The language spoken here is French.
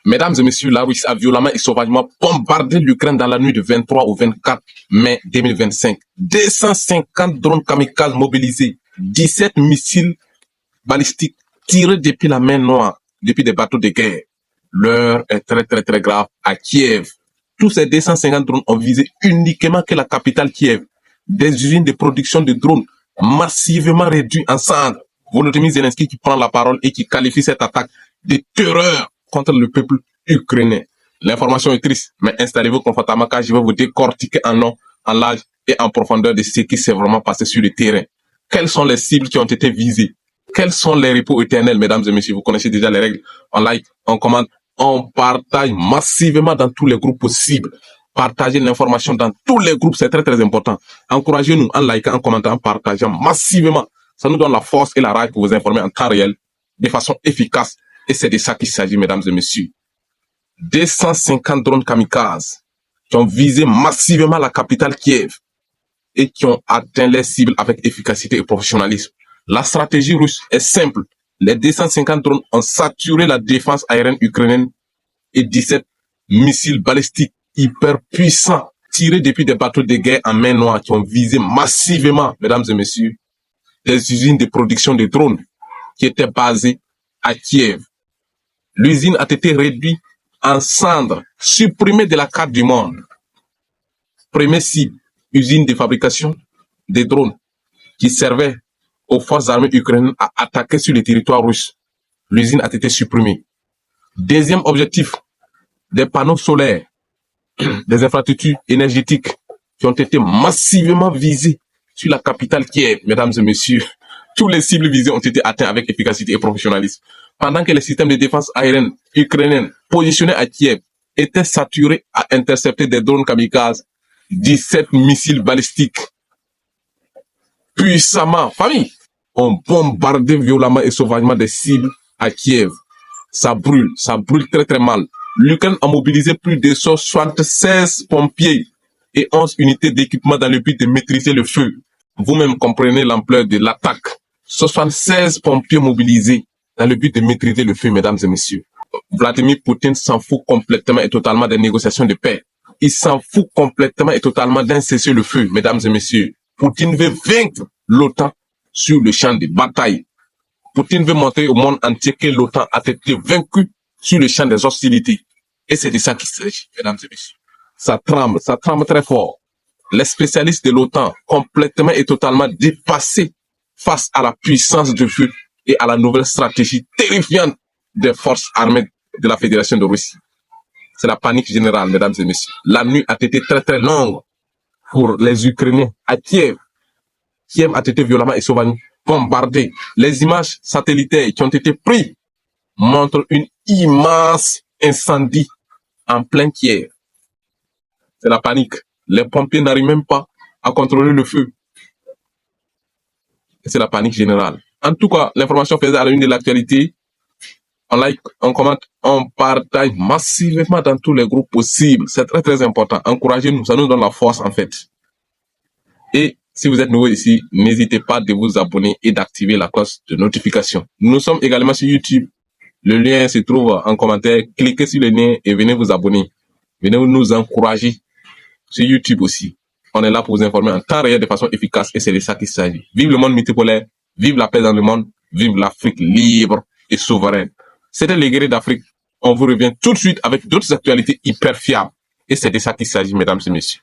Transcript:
Mesdames et messieurs, la Russie a violemment et sauvagement bombardé l'Ukraine dans la nuit du 23 au 24 mai 2025. 250 drones kamikazes mobilisés, 17 missiles balistiques tirés depuis la mer Noire, depuis des bateaux de guerre. L'heure est très grave à Kiev. Tous ces 250 drones ont visé uniquement que la capitale Kiev. Des usines de production de drones massivement réduites en cendres. Volodymyr Zelensky qui prend la parole et qui qualifie cette attaque de terreur contre le peuple ukrainien. L'information est triste, mais installez-vous confortablement car je vais vous décortiquer en long, en large et en profondeur de ce qui s'est vraiment passé sur le terrain. Quelles sont les cibles qui ont été visées? Quels sont les repos éternels, mesdames et messieurs? Vous connaissez déjà les règles. On like, on commente, on partage massivement dans tous les groupes possibles. Partagez l'information dans tous les groupes, c'est très important. Encouragez-nous en likant, en commentant, en partageant massivement. Ça nous donne la force et la rage pour vous informer en temps réel, de façon efficace. Et c'est de ça qu'il s'agit, mesdames et messieurs. 250 drones kamikazes qui ont visé massivement la capitale Kiev et qui ont atteint les cibles avec efficacité et professionnalisme. La stratégie russe est simple. Les 250 drones ont saturé la défense aérienne ukrainienne et 17 missiles balistiques hyper puissants tirés depuis des bateaux de guerre en mer Noire qui ont visé massivement, mesdames et messieurs, des usines de production de drones qui étaient basées à Kiev. L'usine a été réduite en cendres, supprimée de la carte du monde. Première cible, usine de fabrication des drones qui servait aux forces armées ukrainiennes à attaquer sur le territoire russe. L'usine a été supprimée. Deuxième objectif, des panneaux solaires, des infrastructures énergétiques qui ont été massivement visées sur la capitale Kiev, mesdames et messieurs. Tous les cibles visées ont été atteints avec efficacité et professionnalisme. Pendant que les systèmes de défense aérienne ukrainiens positionnés à Kiev étaient saturés à intercepter des drones kamikazes, 17 missiles balistiques puissamment, famille, ont bombardé violemment et sauvagement des cibles à Kiev. Ça brûle très mal. L'Ukraine a mobilisé plus de 76 pompiers et 11 unités d'équipement dans le but de maîtriser le feu. Vous-même comprenez l'ampleur de l'attaque. 76 pompiers mobilisés dans le but de maîtriser le feu, mesdames et messieurs. Vladimir Poutine s'en fout complètement et totalement des négociations de paix. Il s'en fout complètement et totalement d'un cessez-le-feu, mesdames et messieurs. Poutine veut vaincre l'OTAN sur le champ de bataille. Poutine veut montrer au monde entier que l'OTAN a été vaincue sur le champ des hostilités. Et c'est de ça qu'il s'agit, mesdames et messieurs. Ça tremble très fort. Les spécialistes de l'OTAN, complètement et totalement dépassés face à la puissance de feu et à la nouvelle stratégie terrifiante des forces armées de la Fédération de Russie. C'est la panique générale, mesdames et messieurs. La nuit a été très longue pour les Ukrainiens à Kiev. Kiev a été violemment et sauvagement bombardé. Les images satellitaires qui ont été prises montrent une immense incendie en plein Kiev. C'est la panique. Les pompiers n'arrivent même pas à contrôler le feu. C'est la panique générale. En tout cas, l'information faisait à la une de l'actualité. On like, on commente, on partage massivement dans tous les groupes possibles. C'est très important. Encouragez-nous, ça nous donne la force en fait. Et si vous êtes nouveau ici, n'hésitez pas de vous abonner et d'activer la cloche de notification. Nous sommes également sur YouTube. Le lien se trouve en commentaire. Cliquez sur le lien et venez vous abonner. Venez nous encourager sur YouTube aussi. On est là pour vous informer en temps réel de façon efficace et c'est de ça qu'il s'agit. Vive le monde multipolaire, vive la paix dans le monde, vive l'Afrique libre et souveraine. C'était les guerriers d'Afrique. On vous revient tout de suite avec d'autres actualités hyper fiables. Et c'est de ça qu'il s'agit, mesdames et messieurs.